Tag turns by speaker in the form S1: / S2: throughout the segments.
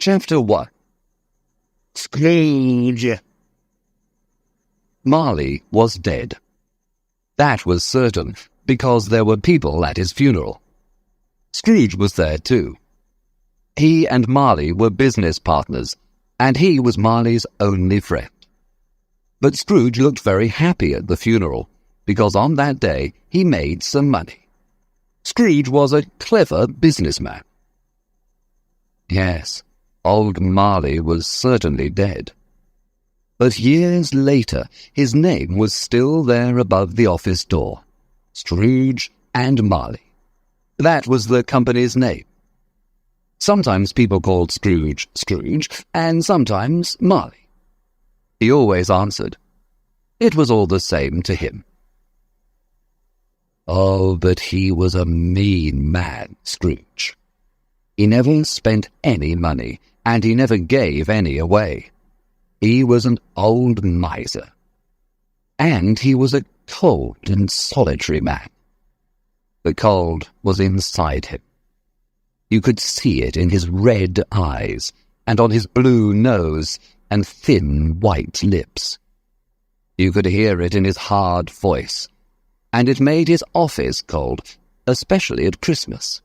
S1: Chapter 1.
S2: Scrooge.
S1: Marley was dead. That was certain, because there were people at his funeral. Scrooge was there too. He and Marley were business partners, and he was Marley's only friend. But Scrooge looked very happy at the funeral, because on that day he made some money. Scrooge was a clever businessman. Yes, old Marley was certainly dead. But years later, his name was still there above the office door. Scrooge and Marley. That was the company's name. Sometimes people called Scrooge Scrooge, and sometimes Marley. He always answered. It was all the same to him. Oh, but he was a mean man, Scrooge. He never spent any money, and he never gave any away. He was an old miser. And he was a cold and solitary man. The cold was inside him. You could see it in his red eyes, and on his blue nose and thin white lips. You could hear it in his hard voice, and it made his office cold, especially at Christmas.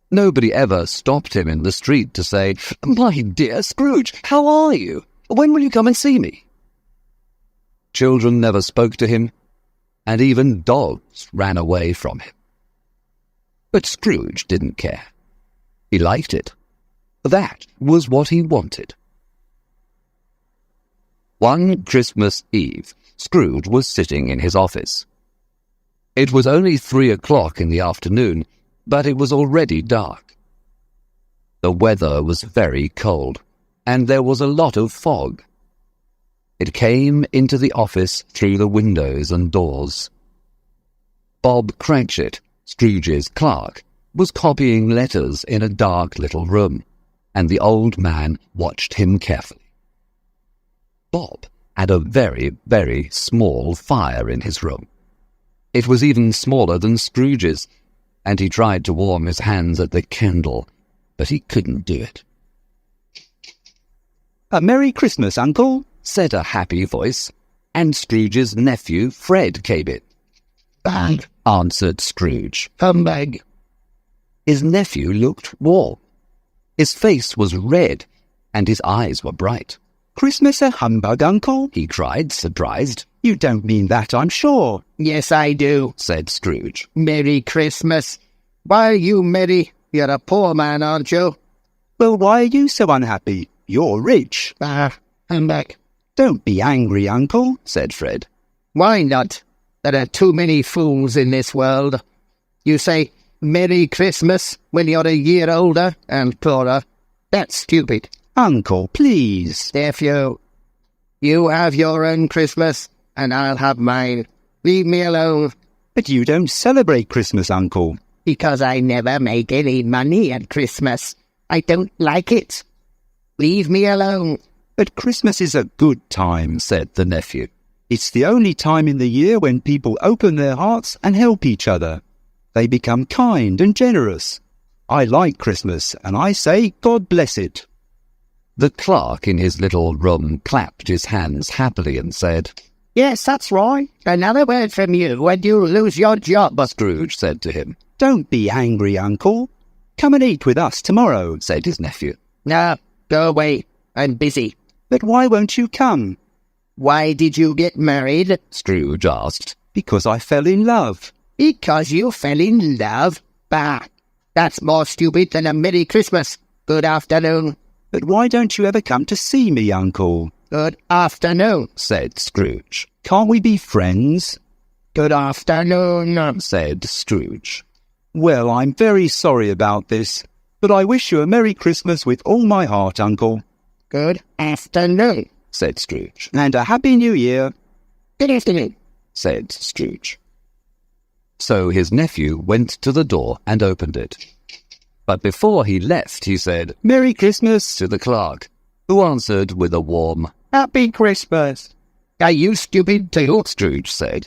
S1: Nobody ever stopped him in the street to say, "My dear Scrooge, how are you? When will you come and see me?" Children never spoke to him, and even dogs ran away from him. But Scrooge didn't care. He liked it. That was what he wanted. One Christmas Eve, Scrooge was sitting in his office. It was only 3 o'clock in the afternoon, but it was already dark. The weather was very cold, and there was a lot of fog. It came into the office through the windows and doors. Bob Cratchit, Scrooge's clerk, was copying letters in a dark little room, and the old man watched him carefully. Bob had a very, very small fire in his room. It was even smaller than Scrooge's, and he tried to warm his hands at the candle, but he couldn't do it.
S3: "A Merry Christmas, Uncle,"
S1: said a happy voice, and Scrooge's nephew Fred came in.
S2: "Bag,"
S1: answered Scrooge.
S2: "Humbug."
S1: His nephew looked warm. His face was red, and his eyes were bright.
S3: "Christmas a humbug, Uncle?"
S1: he cried, surprised.
S3: "You don't mean that, I'm sure."
S2: "Yes, I do,"
S1: said Scrooge.
S2: "Merry Christmas. Why are you merry? You're a poor man, aren't you?"
S3: "Well, why are you so unhappy? You're rich."
S2: Humbug."
S3: "Don't be angry, Uncle,"
S1: said Fred.
S2: "Why not? There are too many fools in this world. You say, 'Merry Christmas' when you're a year older and poorer. That's stupid."
S3: "Uncle, please."
S2: "Nephew, you have your own Christmas, and I'll have mine. Leave me alone."
S3: "But you don't celebrate Christmas, Uncle."
S2: "Because I never make any money at Christmas. I don't like it. Leave me alone."
S3: "But Christmas is a good time,"
S1: said the nephew.
S3: "It's the only time in the year when people open their hearts and help each other. They become kind and generous. I like Christmas, and I say God bless it."
S1: The clerk in his little room clapped his hands happily and said,
S2: "Yes, that's right. Another word from you and you'll lose your job."
S1: Scrooge said to him.
S3: "Don't be angry, Uncle. Come and eat with us tomorrow,"
S1: said his nephew.
S2: "No, go away. I'm busy."
S3: "But why won't you come?"
S2: "Why did you get married?"
S1: Scrooge asked.
S3: "Because I fell in love."
S2: "Because you fell in love? Bah! That's more stupid than a Merry Christmas. Good afternoon."
S3: "But why don't you ever come to see me, Uncle?"
S2: "Good afternoon,"
S1: said Scrooge.
S3: "Can't we be friends?"
S2: "Good afternoon,"
S1: said Scrooge.
S3: "Well, I'm very sorry about this, but I wish you a Merry Christmas with all my heart, Uncle."
S2: "Good afternoon,"
S1: said Scrooge.
S3: "And a Happy New Year."
S2: "Good afternoon,"
S1: said Scrooge. So his nephew went to the door and opened it. But before he left, he said,
S3: "Merry Christmas,"
S1: to the clerk, who answered with a warm,
S2: "Happy Christmas." "Are you stupid too?"
S1: Scrooge said.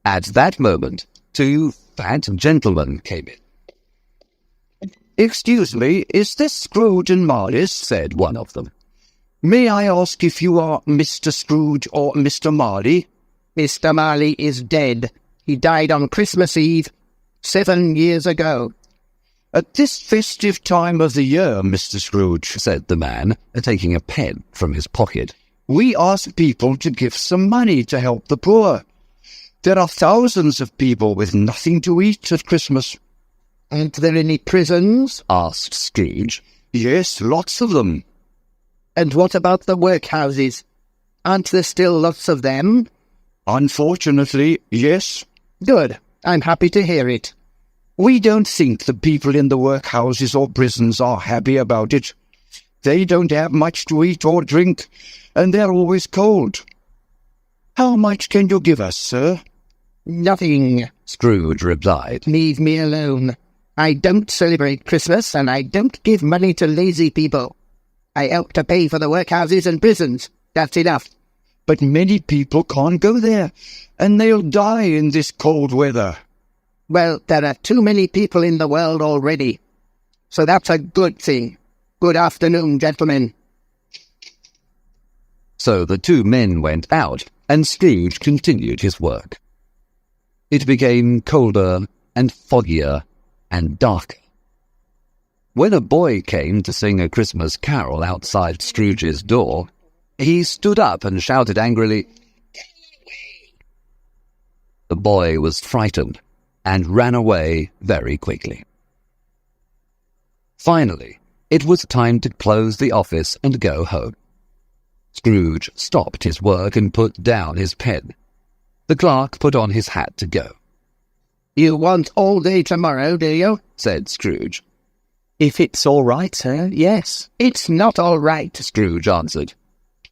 S1: At that moment, 2 fat gentlemen came in.
S3: "Excuse me, is this Scrooge and Marley's?" said one of them. "May I ask if you are Mr. Scrooge or Mr. Marley?"
S2: Mr. Marley is dead. He died on Christmas Eve 7 years ago.
S3: "At this festive time of the year, Mr. Scrooge," said the man, taking a pen from his pocket, "we ask people to give some money to help the poor. There are thousands of people with nothing to eat at Christmas."
S2: Aren't there any prisons?
S1: asked Scrooge.
S3: "Yes, lots of them."
S2: And what about the workhouses? Aren't there still lots of them?
S3: "Unfortunately, yes.
S2: Good. I'm happy to hear it.
S3: We don't think the people in the workhouses or prisons are happy about it. They don't have much to eat or drink, and they're always cold. How much can you give us, sir?"
S2: Nothing.
S1: Scrooge replied.
S2: Leave me alone. I don't celebrate Christmas, and I don't give money to lazy people. I help to pay for the workhouses and prisons. That's enough.
S3: "But many people can't go there, and they'll die in this cold weather."
S2: Well, there are too many people in the world already. So that's a good thing. Good afternoon, gentlemen.
S1: So the two men went out, and Scrooge continued his work. It became colder and foggier and darker. When a boy came to sing a Christmas carol outside Scrooge's door, he stood up and shouted angrily, "Go away!" The boy was frightened and ran away very quickly. Finally, it was time to close the office and go home. Scrooge stopped his work and put down his pen. The clerk put on his hat to go.
S2: You want all day tomorrow, do you?
S1: Said Scrooge.
S2: If it's all right, sir, yes. It's not all right,
S1: Scrooge answered.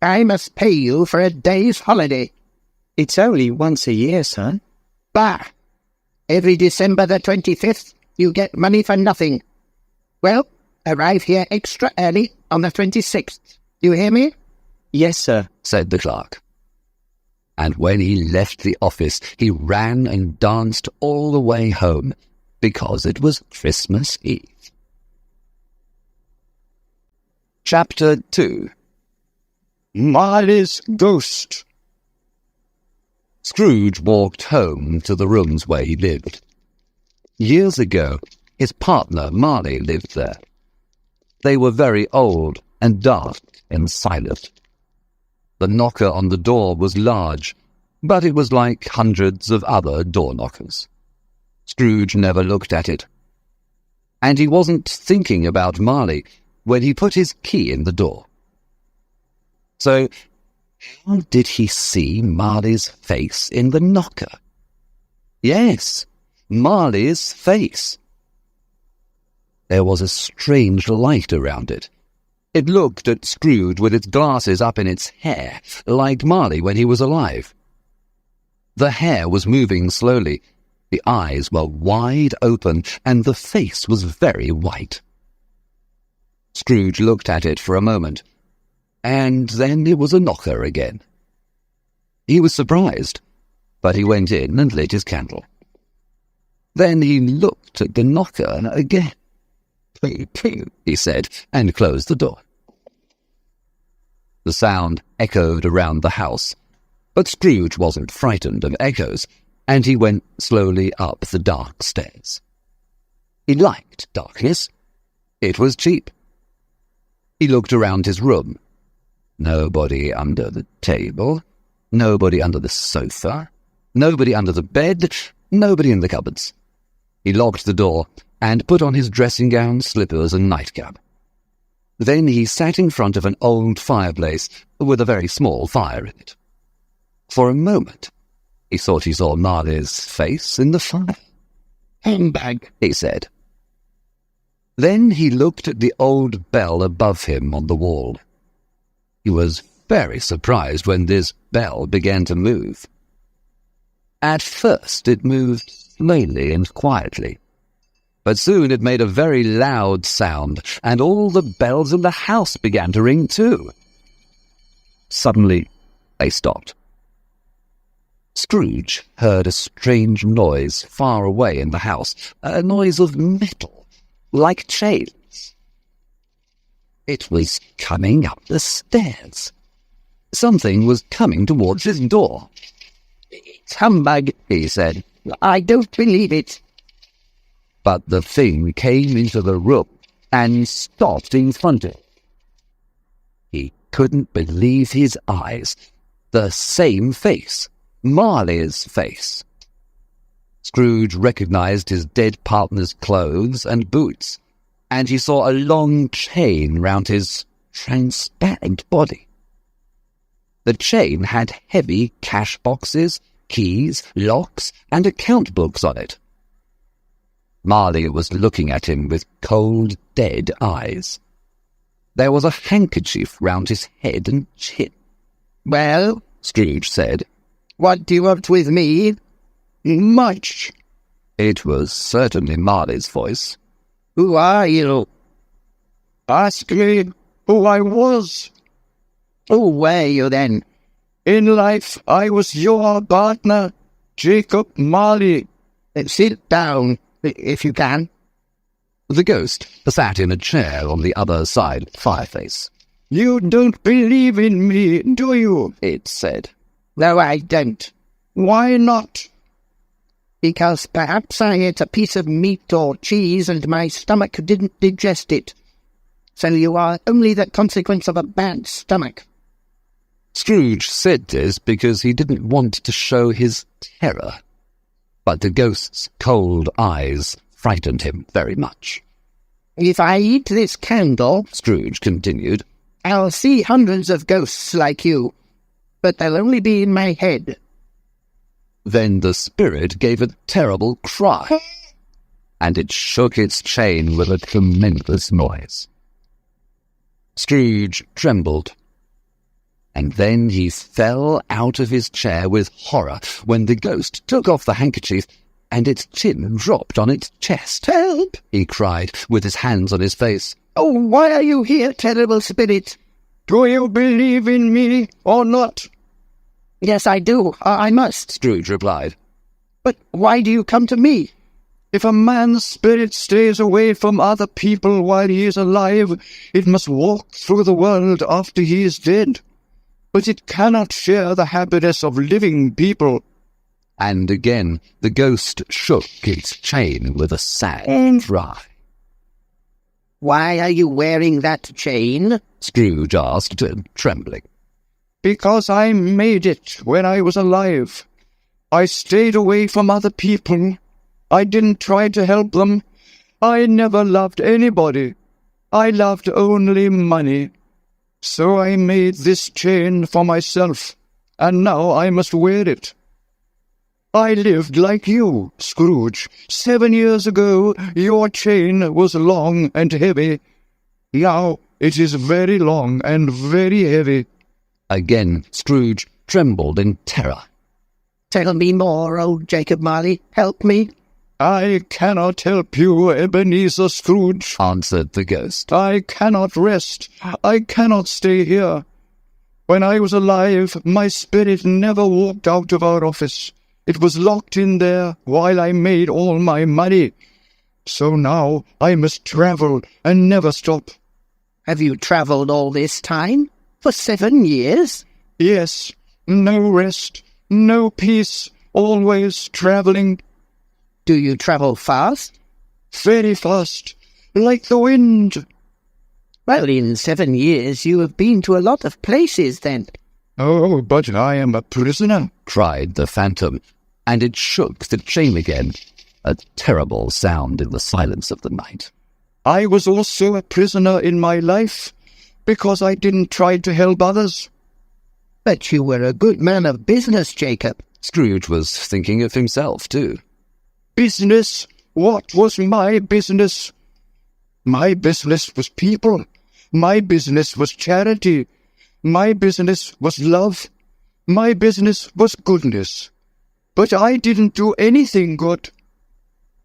S2: I must pay you for a day's holiday.
S4: It's only once a year, sir.
S2: Bah! Every December the 25th, you get money for nothing. Well, arrive here extra early on the 26th. You hear me?
S4: Yes, sir,
S1: said the clerk. And when he left the office, he ran and danced all the way home, because it was Christmas Eve. Chapter 2.
S3: Marley's Ghost.
S1: Scrooge walked home to the rooms where he lived. Years ago, his partner Marley lived there. They were very old and dark and silent. The knocker on the door was large, but it was like hundreds of other door knockers. Scrooge never looked at it. And he wasn't thinking about Marley when he put his key in the door. So, how did he see Marley's face in the knocker? Yes, Marley's face. There was a strange light around it. It looked at Scrooge with its glasses up in its hair, like Marley when he was alive. The hair was moving slowly, the eyes were wide open, and the face was very white. Scrooge looked at it for a moment, and then it was a knocker again. He was surprised, but he went in and lit his candle. Then he looked at the knocker again. "Pew, pew," he said, and closed the door. The sound echoed around the house, but Scrooge wasn't frightened of echoes, and he went slowly up the dark stairs. He liked darkness. It was cheap. He looked around his room. Nobody under the table, nobody under the sofa, nobody under the bed, nobody in the cupboards. He locked the door and put on his dressing gown, slippers, and nightcap. Then he sat in front of an old fireplace with a very small fire in it. For a moment, he thought he saw Marley's face in the fire.
S2: "Handbag,"
S1: he said. Then he looked at the old bell above him on the wall. He was very surprised when this bell began to move. At first it moved slowly and quietly, but soon it made a very loud sound, and all the bells in the house began to ring too. Suddenly, they stopped. Scrooge heard a strange noise far away in the house, a noise of metal,
S4: like chains.
S1: It was coming up the stairs. Something was coming towards his door.
S2: It's humbug,
S1: He said,
S2: I don't believe it.
S1: but the thing came into the room and stopped in front of him. He couldn't believe his eyes. The same face, Marley's face. Scrooge recognized his dead partner's clothes and boots, and he saw a long chain round his transparent body. The chain had heavy cash boxes, keys, locks, and account books on it. Marley was looking at him with cold, dead eyes. There was a handkerchief round his head and chin.
S2: Well,
S1: Scrooge said.
S2: what do you want with me?
S3: Much.
S1: It was certainly Marley's voice.
S2: Who are you?
S3: Ask me who I was.
S2: Who were you then?
S3: In life, I was your partner, Jacob Marley.
S2: Sit down, if you can.
S1: The ghost sat in a chair on the other side of the fireplace.
S3: You don't believe in me, do you?
S1: It said.
S2: No, I don't.
S3: Why not?
S2: Because perhaps I ate a piece of meat or cheese and my stomach didn't digest it. So you are only the consequence of a bad stomach.
S1: Scrooge said this because he didn't want to show his terror. But the ghost's cold eyes frightened him very much.
S2: If I eat this candle,
S1: Scrooge continued,
S2: I'll see hundreds of ghosts like you, but they'll only be in my head.
S1: Then the spirit gave a terrible cry, and it shook its chain with a tremendous noise. Scrooge trembled, and then he fell out of his chair with horror when the ghost took off the handkerchief and its chin dropped on its chest.
S2: Help!
S1: He cried, with his hands on his face.
S2: Oh, why are you here, terrible spirit?
S3: Do you believe in me or not?
S2: Yes, I do. I must.
S1: Scrooge replied.
S2: But why do you come to me?
S3: If a man's spirit stays away from other people while he is alive, it must walk through the world after he is dead. But it cannot share the happiness of living people.
S1: And again the ghost shook its chain with a sad cry.
S2: Why are you wearing that chain?
S1: Scrooge asked, trembling.
S3: Because I made it when I was alive. I stayed away from other people. I didn't try to help them. I never loved anybody. I loved only money. So I made this chain for myself, and now I must wear it. I lived like you, Scrooge. 7 years ago, your chain was long and heavy. Now it is very long and very heavy.
S1: Again Scrooge trembled in terror.
S2: Tell me more, old Jacob Marley. Help me.
S3: I cannot help you, Ebenezer Scrooge,
S1: answered the ghost.
S3: I cannot rest. I cannot stay here. When I was alive, my spirit never walked out of our office. It was locked in there while I made all my money. So now I must travel and never stop.
S2: Have you travelled all this time? For 7 years?
S3: Yes, no rest, no peace, always travelling.
S2: Do you travel fast?
S3: Very fast, like the wind.
S2: Well, in 7 years you have been to a lot of places then.
S3: Oh, but I am a prisoner,
S1: cried the phantom, and it shook the chain again, a terrible sound in the silence of the night.
S3: I was also a prisoner in my life, because I didn't try to help others.
S2: But you were a good man of business, Jacob.
S1: Scrooge was thinking of himself, too.
S3: Business? What was my business? My business was people. My business was charity. My business was love. My business was goodness. But I didn't do anything good.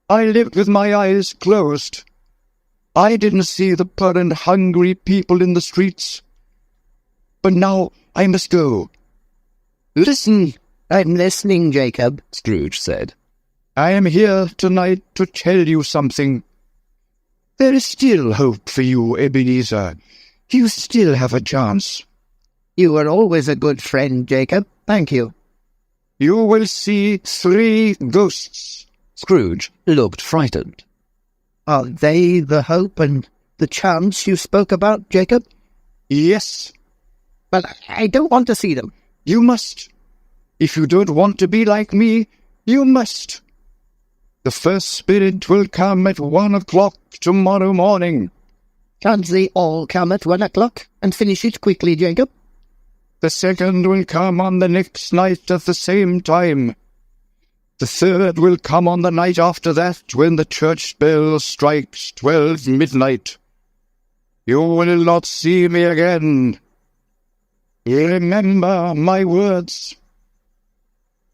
S3: I lived with my eyes closed. I didn't see the poor and hungry people in the streets. But now I must go.
S2: Listen, I'm listening, Jacob,
S1: Scrooge said.
S3: I am here tonight to tell you something. There is still hope for you, Ebenezer. You still have a chance.
S2: You were always a good friend, Jacob. Thank you.
S3: You will see 3 ghosts.
S1: Scrooge looked frightened.
S2: Are they the hope and the chance you spoke about, Jacob?
S3: Yes,
S2: But I don't want to see them.
S3: you must. If you don't want to be like me, you must. The first spirit will come at 1 o'clock tomorrow morning.
S2: Can't they all come at 1 o'clock and finish it quickly, Jacob?
S3: The second will come on the next night at the same time. The third will come on the night after that, when the church bell strikes 12 midnight. You will not see me again. Remember my words.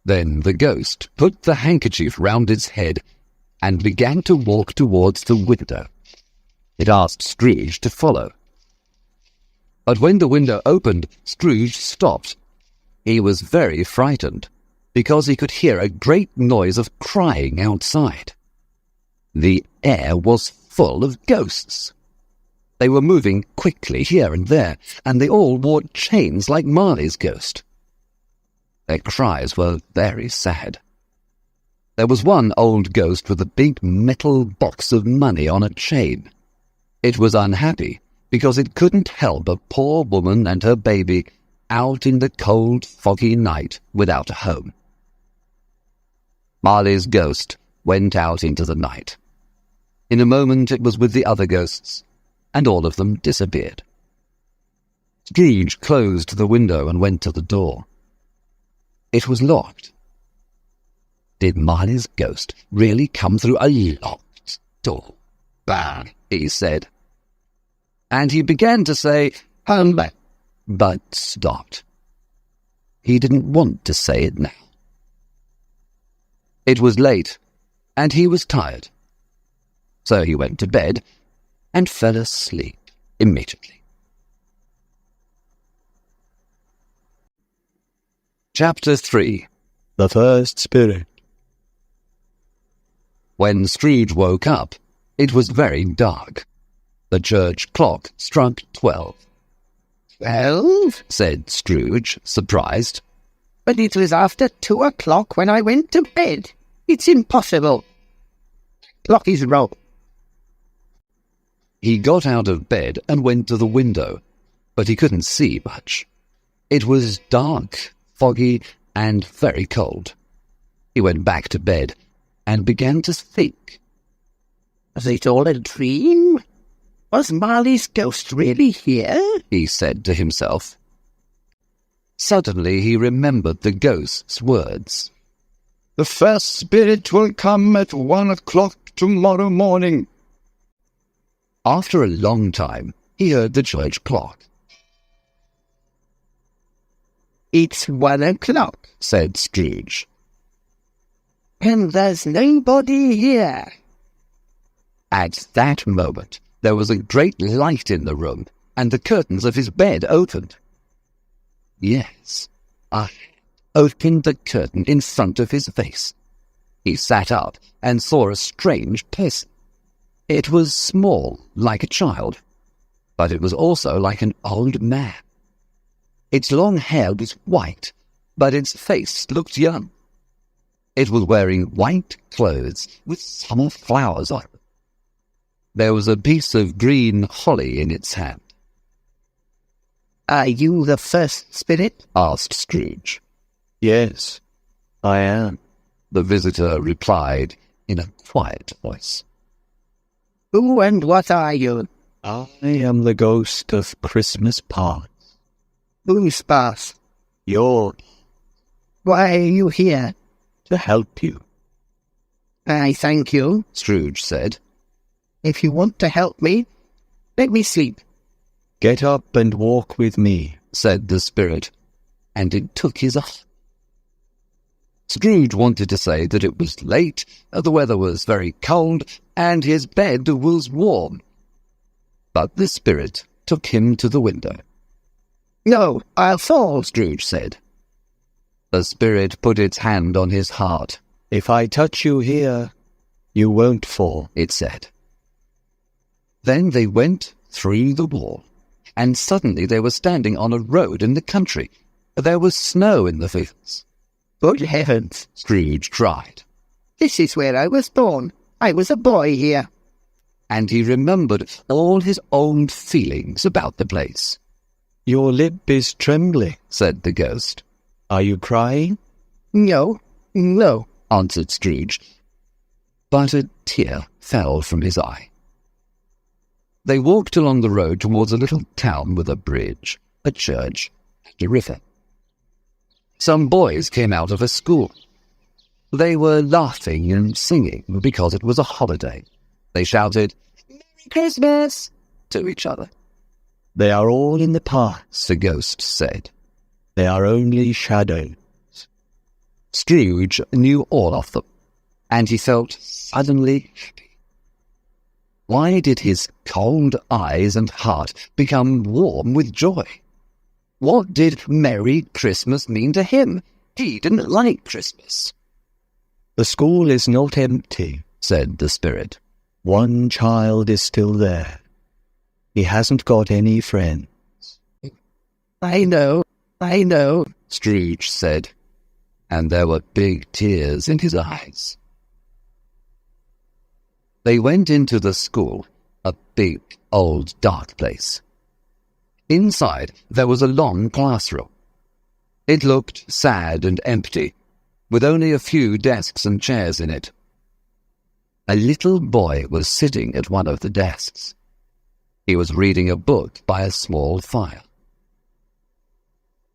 S1: Then the ghost put the handkerchief round its head and began to walk towards the window. It asked Scrooge to follow. But when the window opened, Scrooge stopped. He was very frightened, because he could hear a great noise of crying outside. The air was full of ghosts. They were moving quickly here and there, and they all wore chains like Marley's ghost. Their cries were very sad. There was one old ghost with a big metal box of money on a chain. It was unhappy because it couldn't help a poor woman and her baby out in the cold, foggy night without a home. Marley's ghost went out into the night. In a moment it was with the other ghosts, and all of them disappeared. Scrooge closed the window and went to the door. It was locked. Did Marley's ghost really come through a locked door? Bah, he said. And he began to say,
S2: Humbug.
S1: but stopped. He didn't want to say it now. It was late, and he was tired. So he went to bed and fell asleep immediately. Chapter 3.
S4: The first spirit.
S1: When Scrooge woke up, it was very dark. The church clock struck 12.
S2: 12?
S1: Said Scrooge, surprised.
S2: But it was after 2 o'clock when I went to bed. It's impossible. Clock is wrong.
S1: He got out of bed and went to the window, but he couldn't see much. It was dark, foggy, and very cold. He went back to bed and began to think.
S2: Was it all a dream? Was Marley's ghost really here?
S1: He said to himself. Suddenly he remembered the ghost's words.
S3: The first spirit will come at 1 o'clock tomorrow morning.
S1: After a long time, he heard the church clock.
S2: It's 1 o'clock,
S1: Said Scrooge.
S2: and there's nobody here.
S1: At that moment, there was a great light in the room, and the curtains of his bed opened. Yes, a hand opened the curtain in front of his face. He sat up and saw a strange person. It was small, like a child, but it was also like an old man. Its long hair was white, but its face looked young. It was wearing white clothes with summer flowers on them. There was a piece of green holly in its hand.
S2: Are you the first spirit?
S1: Asked Scrooge.
S4: Yes, I am.
S1: The visitor replied in a quiet voice.
S2: Who and what are you?
S4: I am the ghost of Christmas past.
S2: Whose past?
S4: Yours,
S2: Why are you here?
S4: to help you.
S2: I thank you.
S1: Scrooge said.
S2: If you want to help me, let me sleep.
S4: Get up and walk with me.
S1: Said the spirit, and it took his eye. Scrooge wanted to say that it was late, the weather was very cold, and his bed was warm. But the spirit took him to the window.
S2: No, I'll fall.
S1: Scrooge said. The spirit put its hand on his heart.
S4: If I touch you here, you won't fall.
S1: It said. Then they went through the wall, and suddenly they were standing on a road in the country. There was snow in the fields.
S2: Good heavens,
S1: Scrooge cried,
S2: this is where I was born. I was a boy here.
S1: and he remembered all his old feelings about the place.
S4: Your lip is trembling,
S1: Said the ghost.
S4: Are you crying?
S2: No, no.
S1: Answered Scrooge, but a tear fell from his eye. They walked along the road towards a little town with a bridge, a church, and a river. Some boys came out of a school. They were laughing and singing because it was a holiday. They shouted, "Merry Christmas!" to each other.
S4: They are all in the past.
S1: The ghost said.
S4: They are only shadows.
S1: Scrooge knew all of them, and he felt suddenly happy. Why did his cold eyes and heart become warm with joy? What did Merry Christmas mean to him? He didn't like Christmas.
S4: The school is not empty.
S1: Said the spirit.
S4: One child is still there. He hasn't got any friends.
S2: I know,
S1: Scrooge said, and there were big tears in his eyes. They went into the school, a big, old, dark place. Inside there was a long classroom. It looked sad and empty, with only a few desks and chairs in it. A little boy was sitting at one of the desks. He was reading a book by a small fire.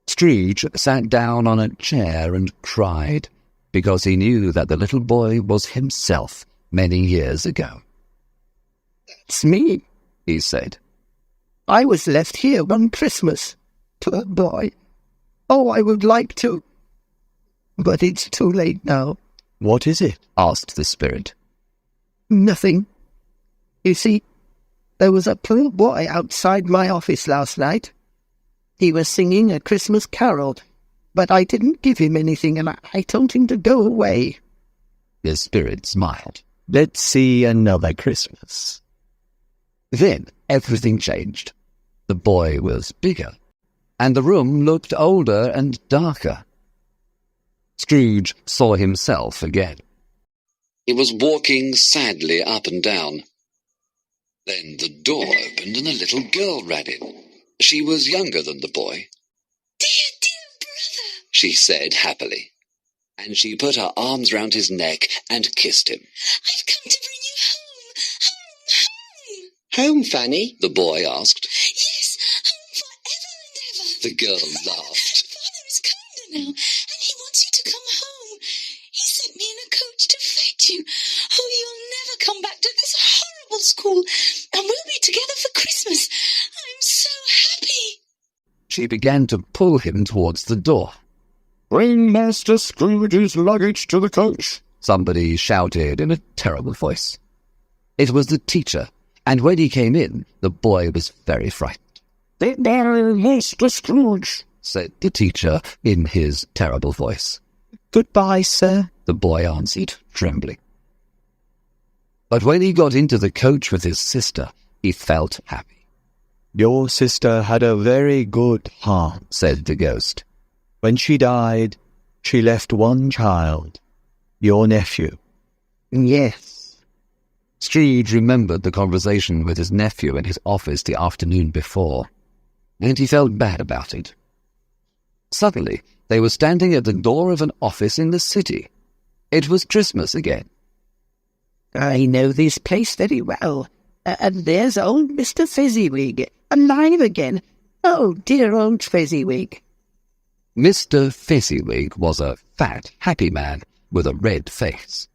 S1: Scrooge sat down on a chair and cried, because he knew that the little boy was himself many years ago.
S2: it's me.
S1: He said.
S2: I was left here one Christmas. Poor boy. Oh, I would like to. But it's too late now.
S4: What is it?
S1: Asked the spirit.
S2: Nothing. You see, there was a poor boy outside my office last night. He was singing a Christmas carol, but I didn't give him anything, and I told him to go away.
S1: The spirit smiled.
S4: Let's see another Christmas.
S1: Then everything changed. The boy was bigger, and the room looked older and darker. Scrooge saw himself again. He was walking sadly up and down. Then the door opened and a little girl ran in. She was younger than the boy.
S5: Dear, dear brother,
S1: She said happily, and she put her arms round his neck and kissed him.
S5: I've come to bring you home. Home, home.
S6: Home, Fanny?
S1: The boy asked.
S5: Yes, home forever and ever.
S1: The girl laughed.
S5: Father is kinder now, and he wants you to come home. He sent me in a coach to fetch you. Oh, you'll never come back to this horrible school, and we'll be together for Christmas. I'm so happy.
S1: She began to pull him towards the door.
S3: Bring Master Scrooge's luggage to the coach.
S1: Somebody shouted in a terrible voice. It was the teacher, and when he came in, the boy was very frightened.
S3: There, Master Scrooge.
S1: Said the teacher in his terrible voice.
S4: Goodbye, sir.
S1: The boy answered, trembling. But when he got into the coach with his sister, he felt happy.
S4: Your sister had a very good heart.
S1: Said the ghost.
S4: When she died, she left one child, your nephew.
S2: Yes.
S1: Scrooge remembered the conversation with his nephew in his office the afternoon before, and he felt bad about it. Suddenly, they were standing at the door of an office in the city. It was Christmas again.
S2: I know this place very well. And there's old Mr. Fezziwig, alive again. Oh, dear old Fezziwig.
S1: Mr. Fezziwig was a fat, happy man with a red face.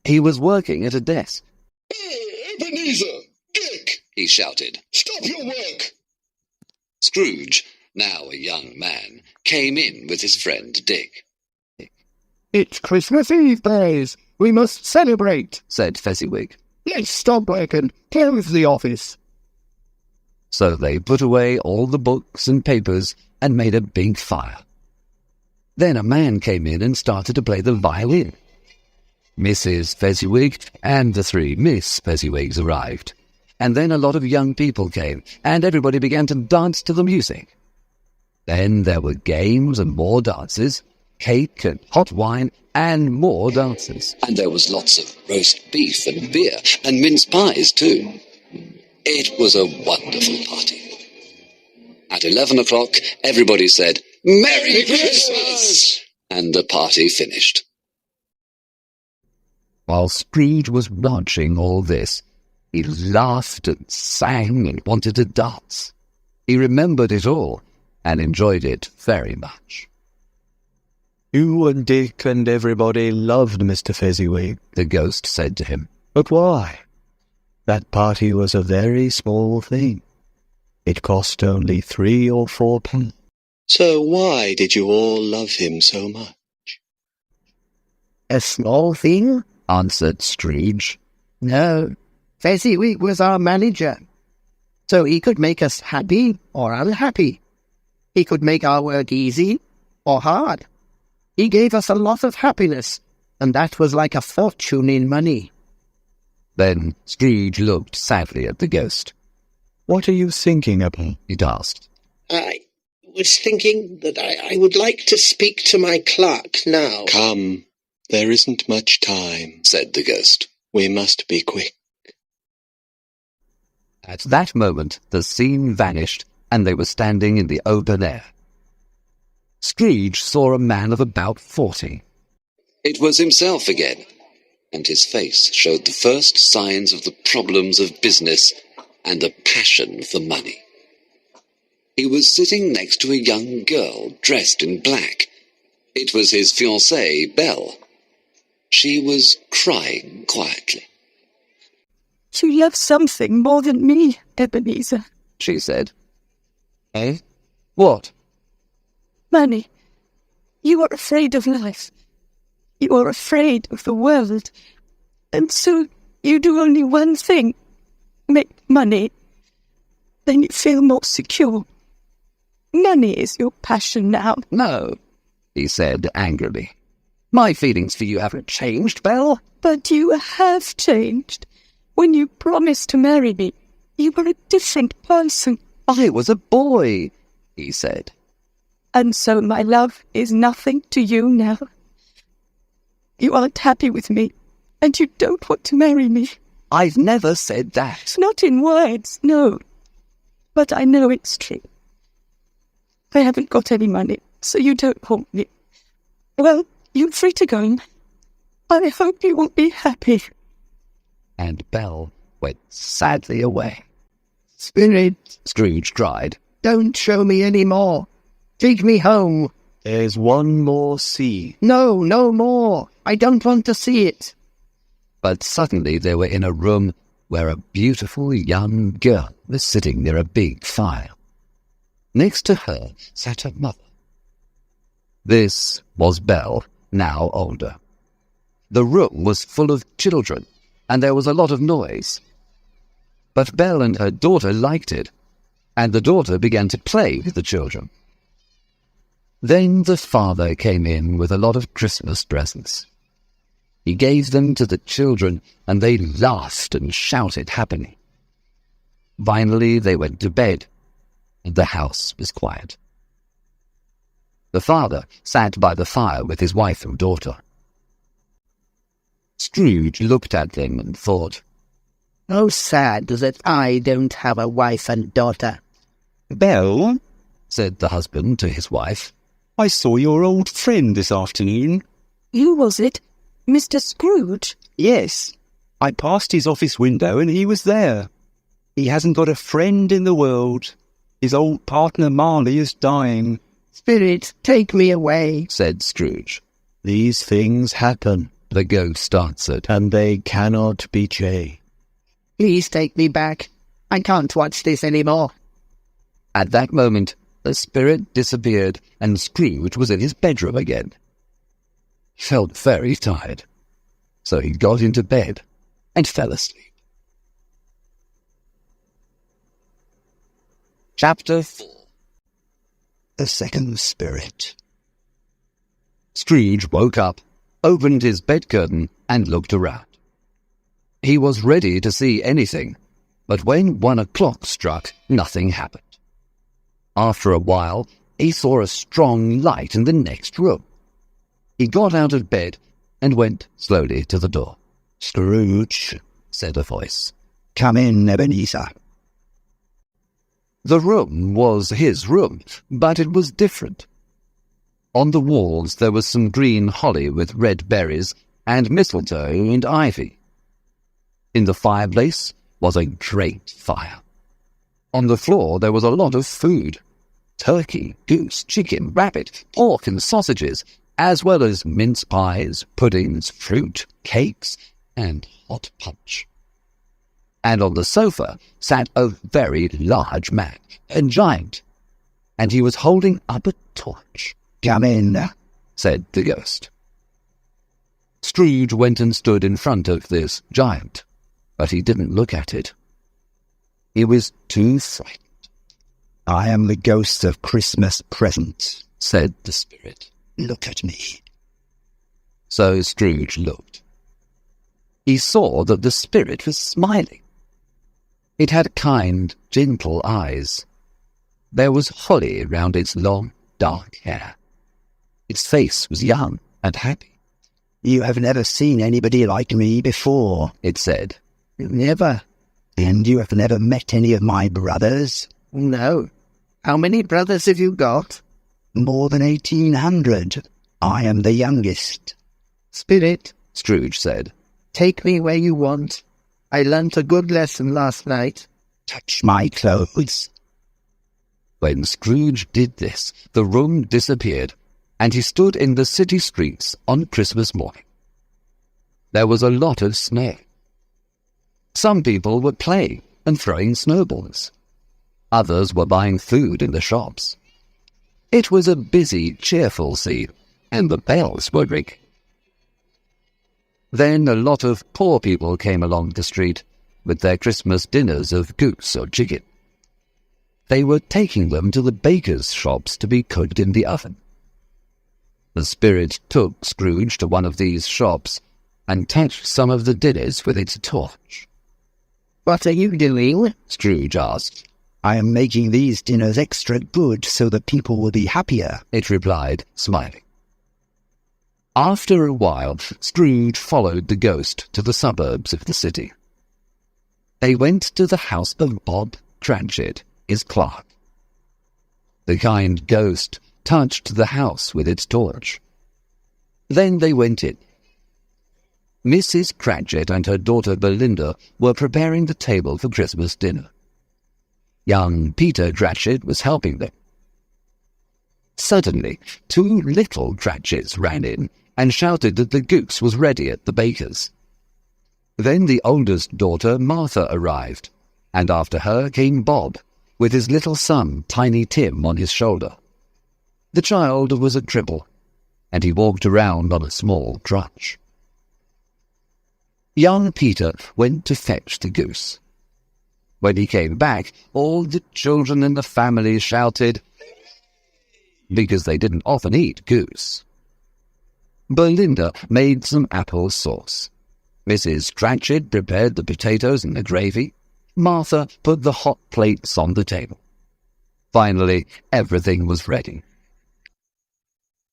S1: He was working at a desk.
S7: "Hey, Ebenezer! Dick!
S1: He shouted.
S7: Stop your work!"
S1: Scrooge, now a young man, came in with his friend Dick.
S3: It's Christmas Eve, boys. We must celebrate.
S1: Said Fezziwig.
S3: Let's stop working. Close the office.
S1: So they put away all the books and papers and made a big fire. Then a man came in and started to play the violin. Mrs. Fezziwig and the three Miss Fezziwigs arrived, And then a lot of young people came, and everybody began to dance to the music. Then there were games and more dances, cake and hot wine, and more dances.
S6: And there was lots of roast beef and beer, and mince pies too. It was a wonderful party. At 11 o'clock, everybody said, "Merry Christmas!" And the party finished.
S1: While Scrooge was watching all this, he laughed and sang and wanted to dance. He remembered it all and enjoyed it very much.
S4: You and Dick and everybody loved Mr. Fezziwig,
S1: The ghost said to him.
S4: but why? That party was a very small thing. It cost only 3 or 4 pence.
S8: So why did you all love him so much?
S2: A small thing?
S1: Answered Scrooge.
S2: No. Fezziwig was our manager. So he could make us happy or unhappy. He could make our work easy or hard. He gave us a lot of happiness, and that was like a fortune in money.
S1: Then Scrooge looked sadly at the ghost.
S4: What are you thinking about?
S1: It asked.
S9: I was thinking that I would like to speak to my clerk now.
S8: Come, there isn't much time,
S6: Said the ghost.
S8: we must be quick.
S1: At that moment the scene vanished, and they were standing in the open air. Scrooge saw a man of about 40.
S6: It was himself again, and his face showed the first signs of the problems of business and the passion for money. He was sitting next to a young girl dressed in black. It was his fiancée, Belle. She was crying quietly.
S5: You love something more than me, Ebenezer.
S1: She said. Eh? What?
S5: Money. You are afraid of life. You are afraid of the world. And so you do only one thing. Make money. Then you feel more secure. Money is your passion now.
S1: No, he said angrily. My feelings for you haven't changed, Belle.
S5: But you have changed. When you promised to marry me, you were a different person.
S1: I was a boy, he said.
S5: And so my love is nothing to you now. You aren't happy with me, and you don't want to marry me.
S1: I've never said that.
S5: Not in words, no. But I know it's true. I haven't got any money, so you don't want me. Well, you're free to go. I hope you will be happy.
S1: And Belle went sadly away.
S2: Spirit,
S1: Scrooge cried.
S2: don't show me any more. Take me home.
S4: There's one more scene.
S2: No, no more. I don't want to see it.
S1: But suddenly they were in a room where a beautiful young girl was sitting near a big fire. Next to her sat her mother. This was Belle, now older. The room was full of children, and there was a lot of noise. But Belle and her daughter liked it, and the daughter began to play with the children. Then the father came in with a lot of Christmas presents. He gave them to the children, and they laughed and shouted happily. Finally they went to bed, and the house was quiet. The father sat by the fire with his wife and daughter. Scrooge looked at them and thought,
S2: How sad that I don't have a wife and daughter.
S3: Belle,
S1: said the husband to his wife.
S3: I saw your old friend this afternoon.
S5: Who was it? Mr. Scrooge?
S3: Yes, I passed his office window and he was there. He hasn't got a friend in the world. His old partner Marley is dying.
S2: Spirit, take me away.
S1: Said Scrooge.
S4: These things happen,
S1: The ghost answered.
S4: and they cannot be changed.
S2: Please take me back. I can't watch this anymore.
S1: At that moment, the spirit disappeared, and Scrooge was in his bedroom again. He felt very tired, so he got into bed and fell asleep. Chapter 4.
S3: The second spirit.
S1: Scrooge woke up, opened his bed curtain, and looked around. He was ready to see anything, But when 1 o'clock struck, nothing happened. After a while, he saw a strong light in the next room. He got out of bed and went slowly to the door.
S4: "Scrooge,"
S1: said a voice.
S4: "come in, Ebenezer."
S1: The room was his room, but it was different. On the walls there was some green holly with red berries, and mistletoe and ivy. In the fireplace was a great fire. On the floor there was a lot of food: turkey, goose, chicken, rabbit, pork and sausages, as well as mince pies, puddings, fruit, cakes, and hot punch. And on the sofa sat a very large man, a giant, and he was holding up a torch.
S4: "Come in,"
S1: said the ghost. Scrooge went and stood in front of this giant, but he didn't look at it. He was too frightened.
S4: "I am the ghost of Christmas present,"
S1: said the spirit.
S4: "Look at me."
S1: So Scrooge looked. He saw that the spirit was smiling. It had kind, gentle eyes. There was holly round its long, dark hair. Its face was young and happy.
S4: "You have never seen anybody like me before,"
S1: it said.
S2: Never.
S4: "And you have never met any of my brothers?"
S2: No. How many brothers have you got?
S4: "More than 1,800. I am the youngest."
S2: Spirit,
S1: Scrooge said.
S2: take me where you want. I learnt a good lesson last night.
S4: "Touch my clothes."
S1: When Scrooge did this, the room disappeared, and he stood in the city streets on Christmas morning. There was a lot of snow. Some people were playing and throwing snowballs. Others were buying food in the shops. It was a busy, cheerful scene, and the bells were ringing. Then a lot of poor people came along the street with their Christmas dinners of goose or chicken. They were taking them to the bakers' shops to be cooked in the oven. The spirit took Scrooge to one of these shops and touched some of the dinners with its torch.
S2: What are you doing?
S1: Scrooge asked.
S4: "I am making these dinners extra good so that people will be happier,"
S1: it replied, smiling. After a while, Scrooge followed the ghost to the suburbs of the city. They went to the house of Bob Cratchit, his clerk. The kind ghost touched the house with its torch. Then they went in. Mrs. Cratchit and her daughter Belinda were preparing the table for Christmas dinner. Young Peter Cratchit was helping them. Suddenly, 2 little Cratchits ran in and shouted that the goose was ready at the baker's. Then the oldest daughter, Martha, arrived, and after her came Bob, with his little son, Tiny Tim, on his shoulder. The child was a cripple, and he walked around on a small crutch. Young Peter went to fetch the goose. When he came back, all the children in the family shouted, because they didn't often eat goose. Belinda made some apple sauce. Mrs. Cratchit prepared the potatoes and the gravy. Martha put the hot plates on the table. Finally, everything was ready.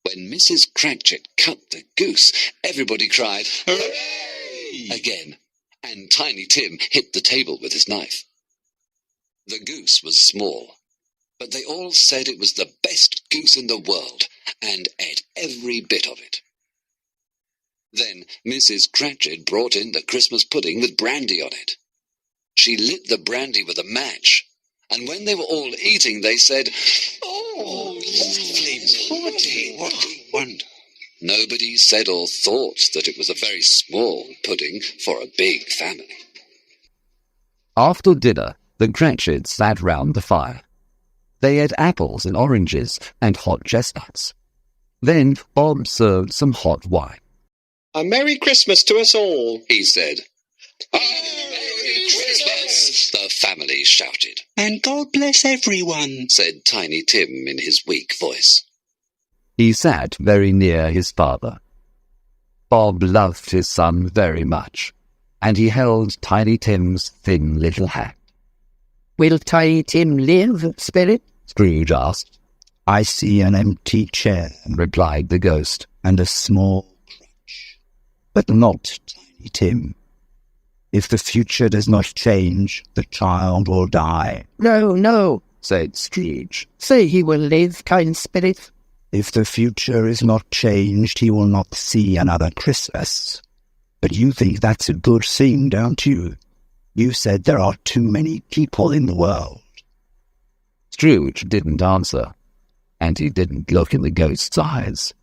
S6: When Mrs. Cratchit cut the goose, everybody cried, "Hooray!" again, and Tiny Tim hit the table with his knife. The goose was small, but they all said it was the best goose in the world, and ate every bit of it. Then Mrs. Cratchit brought in the Christmas pudding with brandy on it. She lit the brandy with a match, and when they were all eating, they said, "Oh, lovely pudding, what a wonder." Nobody said or thought that it was a very small pudding for a big family.
S1: After dinner, the Cratchits sat round the fire. They ate apples and oranges and hot chestnuts. Then Bob served some hot wine.
S9: "A Merry Christmas to us all,"
S6: he said. "Merry Christmas!" the family shouted.
S8: "And God bless everyone,"
S6: said Tiny Tim in his weak voice.
S1: He sat very near his father. Bob loved his son very much, and he held Tiny Tim's thin little hand.
S2: Will Tiny Tim live, Spirit?
S1: Scrooge asked.
S4: I see an empty chair,
S1: Replied the ghost.
S4: and a small crutch. But not Tiny Tim. If the future does not change, the child will die.
S2: No, no.
S1: Said Scrooge.
S2: Say he will live, kind Spirit.
S4: If the future is not changed, he will not see another Christmas. But you think that's a good thing, don't you? You said there are too many people in the world.
S1: Scrooge didn't answer, and he didn't look in the ghost's eyes.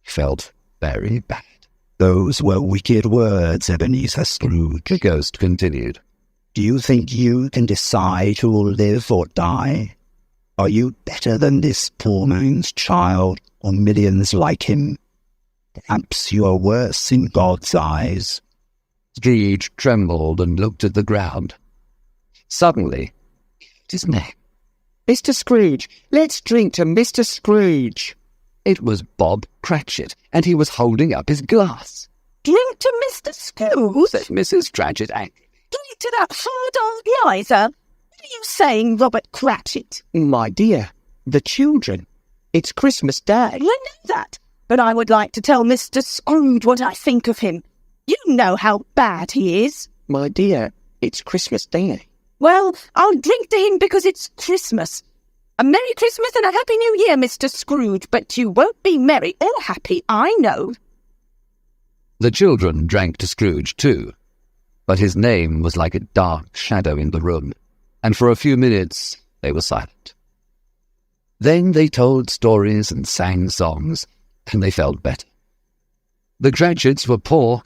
S1: He felt very bad.
S4: Those were wicked words, Ebenezer Scrooge.
S1: The ghost continued.
S4: Do you think you can decide who will live or die? Are you better than this poor man's child, or millions like him? Perhaps you are worse in God's eyes.
S1: Scrooge trembled and looked at the ground. Suddenly, he heard his name.
S2: Mr. Scrooge, let's drink to Mr. Scrooge.
S1: It was Bob Cratchit, and he was holding up his glass.
S10: Drink to Mr. Scrooge?
S1: Said Mrs. Cratchit angrily.
S10: Drink to that hard old miser? What are you saying, Robert Cratchit?
S2: My dear, the children. It's Christmas Day.
S10: I know that, but I would like to tell Mr. Scrooge what I think of him. You know how bad he is.
S2: My dear, it's Christmas Day.
S10: Well, I'll drink to him because it's Christmas. A Merry Christmas and a Happy New Year, Mr. Scrooge, but you won't be merry or happy, I know.
S1: The children drank to Scrooge too, but his name was like a dark shadow in the room, and for a few minutes they were silent. Then they told stories and sang songs, and they felt better. The Cratchits were poor,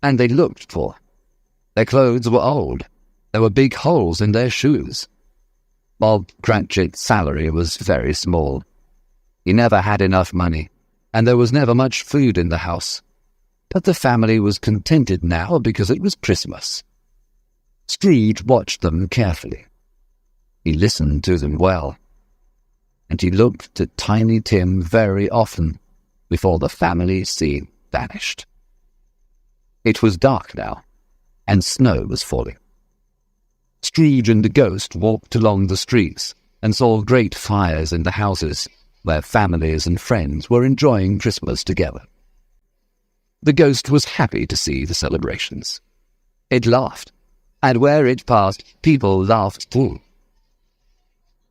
S1: and they looked poor. Their clothes were old. There were big holes in their shoes. Bob Cratchit's salary was very small. He never had enough money, and there was never much food in the house. But the family was contented now because it was Christmas. Scrooge watched them carefully. He listened to them well, and he looked at Tiny Tim very often before the family scene vanished. It was dark now, and snow was falling. Scrooge and the ghost walked along the streets and saw great fires in the houses where families and friends were enjoying Christmas together. The ghost was happy to see the celebrations. It laughed, and where it passed, people laughed too.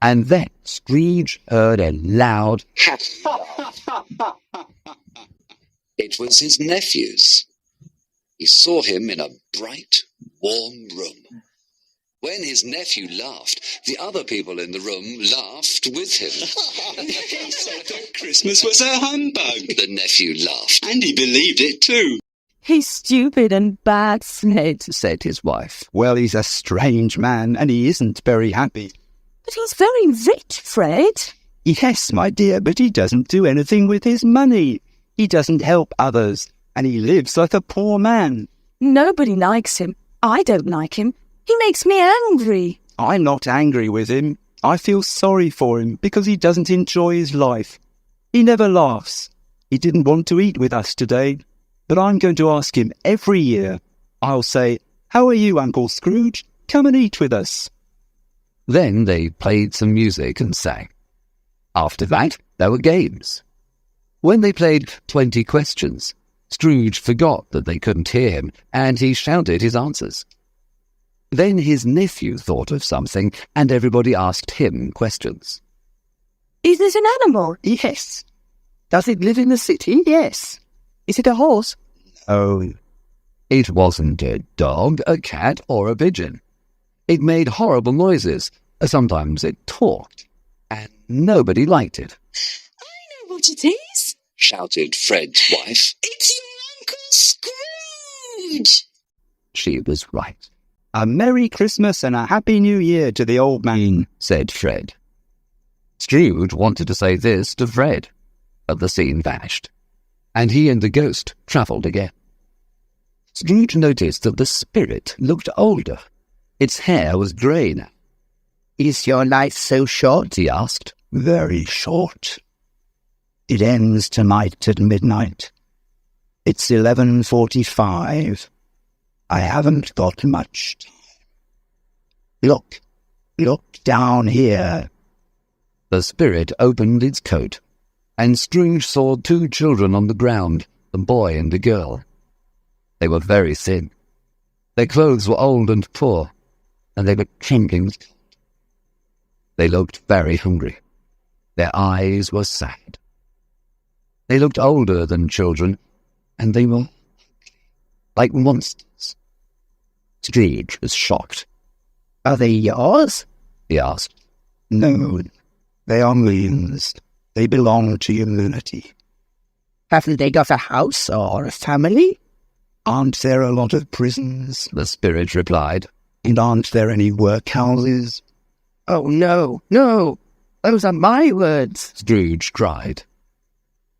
S1: And then Scrooge heard a loud
S6: It was his nephew's. He saw him in a bright, warm room. When his nephew laughed, the other people in the room laughed with him.
S8: He said that Christmas was a humbug.
S6: The nephew laughed.
S8: And he believed it too.
S10: He's stupid and bad, Fred.
S1: said his wife.
S4: Well, he's a strange man, and he isn't very happy.
S10: But he's very rich, Fred.
S4: Yes, my dear, but he doesn't do anything with his money. He doesn't help others, and he lives like a poor man.
S10: Nobody likes him. I don't like him. He makes me angry.
S4: I'm not angry with him. I feel sorry for him because he doesn't enjoy his life. He never laughs. He didn't want to eat with us today, but I'm going to ask him every year. I'll say, "How are you, Uncle Scrooge? Come and eat with us."
S1: Then they played some music and sang. After that, there were games. When they played 20 questions, Scrooge forgot that they couldn't hear him, and he shouted his answers. Then his nephew thought of something, and everybody asked him questions.
S10: Is it an animal?
S2: Yes. Does it live in the city? Yes. Is it a horse?
S4: Oh,
S1: It wasn't a dog, a cat, or a pigeon. It made horrible noises. Sometimes it talked, and nobody liked it.
S5: I know what it is.
S6: Shouted Fred's wife.
S5: It's your Uncle Scrooge.
S1: She was right,
S4: a Merry Christmas and a Happy New Year to the old man.
S1: said Fred. Scrooge wanted to say this to Fred, but the scene vanished, and he and the ghost travelled again. Scrooge noticed that the spirit looked older. Its hair was grey now.
S2: Is your life so short?
S1: He asked.
S4: Very short. It ends tonight at midnight. It's 11:45. I haven't got much time. Look,
S3: Look down here.
S1: The spirit opened its coat, and Scrooge saw 2 children on the ground, a boy and a girl. They were very thin. Their clothes were old and poor, and they were trembling with cold. They looked very hungry. Their eyes were sad. They looked older than children, and they were like monsters. Scrooge was shocked.
S2: Are they yours?
S1: He asked.
S3: No, they are millions. They belong to humanity.
S2: Haven't they got a house or a family?
S3: Aren't there a lot of prisons?
S1: The spirit replied.
S3: And aren't there any workhouses?
S2: Oh, no, no. Those are my words.
S1: Scrooge cried.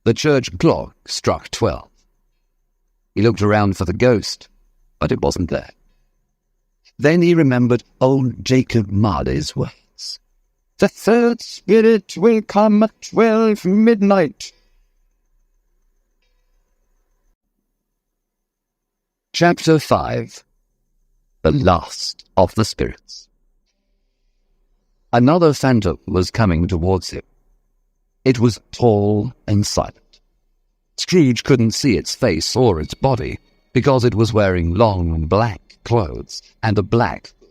S1: The church clock struck 12. He looked around for the ghost, but it wasn't there. Then he remembered old Jacob Marley's words.
S3: The third spirit will come at 12 midnight.
S1: Chapter 5. The Last of the Spirits. Another phantom was coming towards him. It was tall and silent. Scrooge couldn't see its face or its body, because it was wearing long black clothes and a black hood.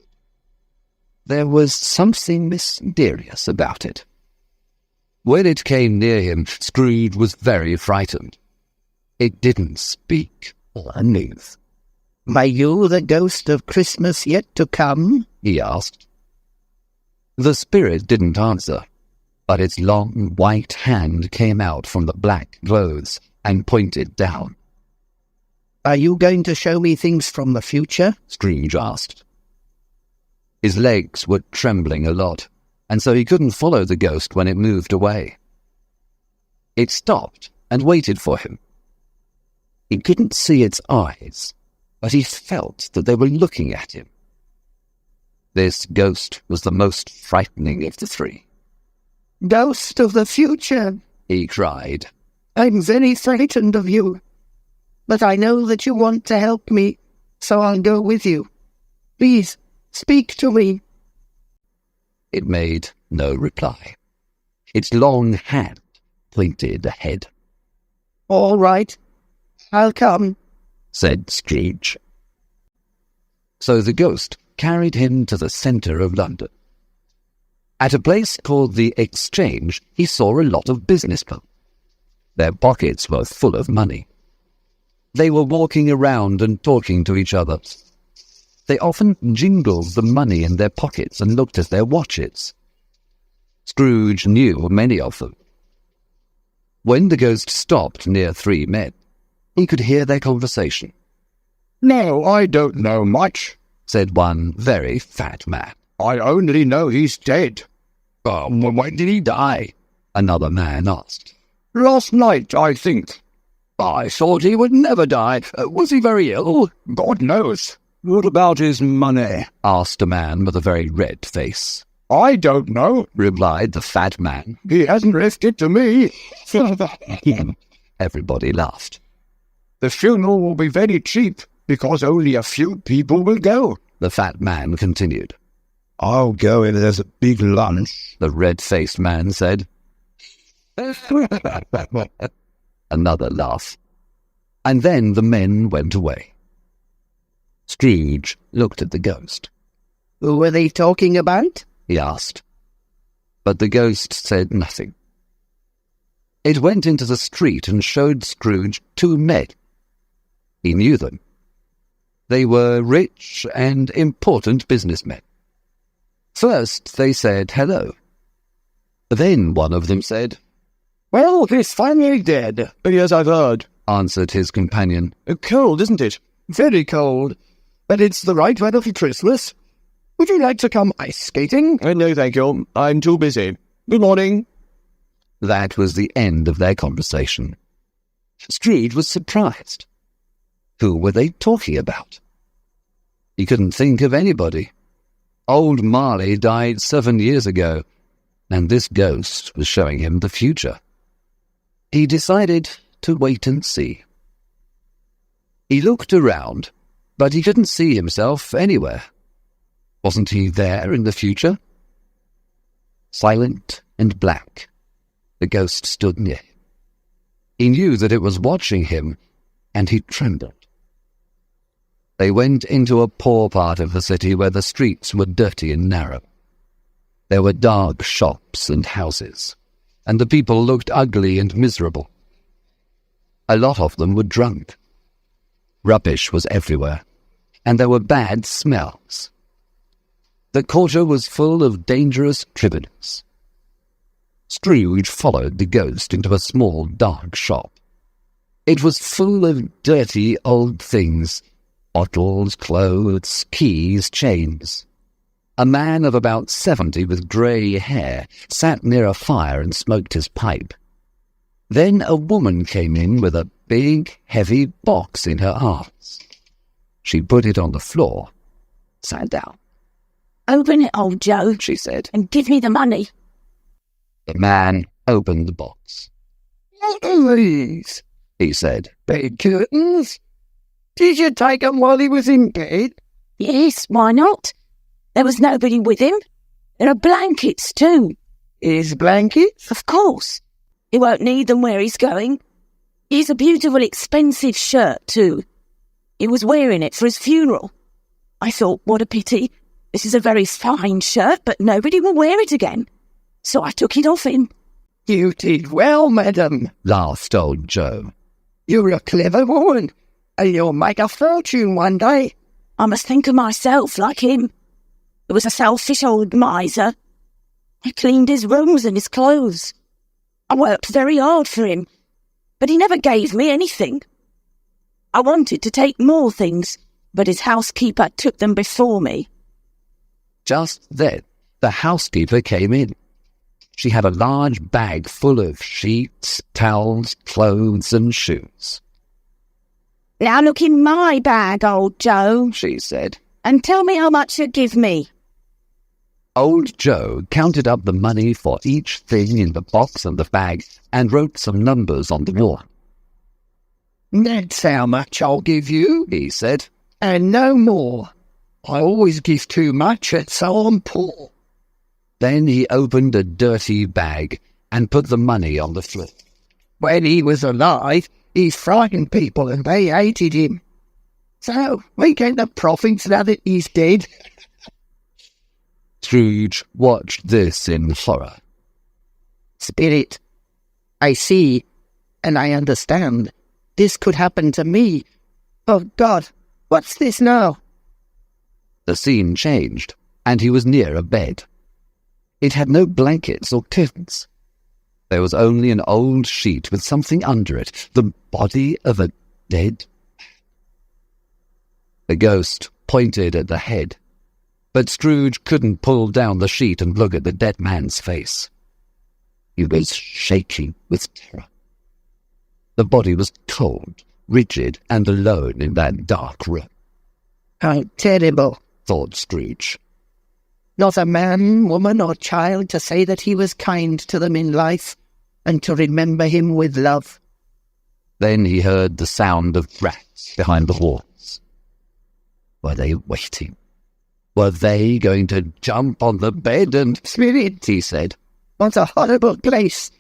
S1: There was something mysterious about it. When it came near him, Scrooge was very frightened. It didn't speak or move.
S2: Are you the ghost of Christmas yet to come?
S1: He asked. The spirit didn't answer, but its long white hand came out from the black clothes and pointed down.
S2: Are you going to show me things from the future?
S1: Scrooge asked. His legs were trembling a lot, and so he couldn't follow the ghost when it moved away. It stopped and waited for him. He couldn't see its eyes, but he felt that they were looking at him. This ghost was the most frightening of the 3.
S2: Ghost of the future,
S1: he cried.
S2: I'm very frightened of you. But I know that you want to help me, so I'll go with you. Please, speak to me.
S1: It made no reply. Its long hand pointed ahead.
S2: All right, I'll come,
S1: said Scrooge. So the ghost carried him to the centre of London. At a place called the Exchange, he saw a lot of businessmen. Their pockets were full of money. They were walking around and talking to each other. They often jingled the money in their pockets and looked at their watches. Scrooge knew many of them. When the ghost stopped near 3 men, he could hear their conversation.
S3: No, I don't know much,
S1: said one very fat man.
S3: I only know he's dead.
S1: When did he die? Another man asked.
S3: Last night, I think.
S1: I thought he would never die. Was he very ill?
S3: God knows. What about his money?
S1: Asked a man with a very red face.
S3: I don't know,
S1: replied the fat man.
S3: He hasn't left it to me.
S1: Everybody laughed.
S3: The funeral will be very cheap, because only a few people will go,
S1: the fat man continued.
S3: I'll go if there's a big lunch,
S1: the red-faced man said. Another laugh. And then the men went away. Scrooge looked at the ghost.
S2: Who were they talking about?
S1: He asked. But the ghost said nothing. It went into the street and showed Scrooge 2 men. He knew them. They were rich and important businessmen. First they said hello. Then one of them said,
S3: Well, he's finally dead. Yes, I've heard,
S1: answered his companion.
S3: Cold, isn't it? Very cold. But it's the right weather for Christmas. Would you like to come ice skating? No, thank you. I'm too busy. Good morning.
S1: That was the end of their conversation. Scrooge was surprised. Who were they talking about? He couldn't think of anybody. Old Marley died 7 years ago, and this ghost was showing him the future. He decided to wait and see. He looked around, but he couldn't see himself anywhere. Wasn't he there in the future? silent and black. The ghost stood near him. He knew that it was watching him, and he trembled. They went into a poor part of the city where the streets were dirty and narrow. There were dark shops and houses, and the people looked ugly and miserable. A lot of them were drunk. Rubbish was everywhere, and there were bad smells. The quarter was full of dangerous criminals. Scrooge followed the ghost into a small, dark shop. It was full of dirty old things, bottles, clothes, keys, chains. A man of about 70 with grey hair sat near a fire and smoked his pipe. Then a woman came in with a big, heavy box in her arms. She put it on the floor, sat down.
S10: "Open it, old Joe,"
S1: she said,
S10: "and give me the money."
S1: The man opened the box.
S2: "What are these?"
S1: he said.
S2: "Bed curtains? Did you take 'em while he was in bed?"
S10: "Yes, why not? There was nobody with him. There are blankets, too."
S2: "His blankets?"
S10: "Of course. He won't need them where he's going. He's a beautiful, expensive shirt, too. He was wearing it for his funeral. I thought, what a pity. This is a very fine shirt, but nobody will wear it again. So I took it off him."
S2: "You did well, madam,"
S1: laughed old Joe.
S2: "You're a clever woman, and you'll make a fortune one day."
S10: "I must think of myself like him. He was a selfish old miser. I cleaned his rooms and his clothes. I worked very hard for him, but he never gave me anything. I wanted to take more things, but his housekeeper took them before me."
S1: Just then, the housekeeper came in. She had a large bag full of sheets, towels, clothes, and shoes.
S10: "Now look in my bag, old Joe,"
S1: she said,
S10: "and tell me how much you give me."
S1: Old Joe counted up the money for each thing in the box and the bag and wrote some numbers on the wall.
S2: "That's how much I'll give you,"
S1: he said,
S2: "and no more. I always give too much, and so I'm poor."
S1: Then he opened a dirty bag and put the money on the floor.
S2: "When he was alive, he frightened people and they hated him. So we get the profits now that he's dead."
S1: Scrooge watched this in horror.
S2: "Spirit, I see, and I understand. This could happen to me. Oh, God, what's this now?"
S1: The scene changed, and he was near a bed. It had no blankets or curtains. There was only an old sheet with something under it, the body of a dead man. The ghost pointed at the head, but Scrooge couldn't pull down the sheet and look at the dead man's face. He was shaking with terror. The body was cold, rigid, and alone in that dark room.
S2: "How terrible,"
S1: thought Scrooge.
S2: "Not a man, woman, or child to say that he was kind to them in life, and to remember him with love."
S1: Then he heard the sound of rats behind the walls. Were they waiting? Were they going to jump on the bed and...
S2: "Spirit,"
S1: he said,
S2: "what a horrible place.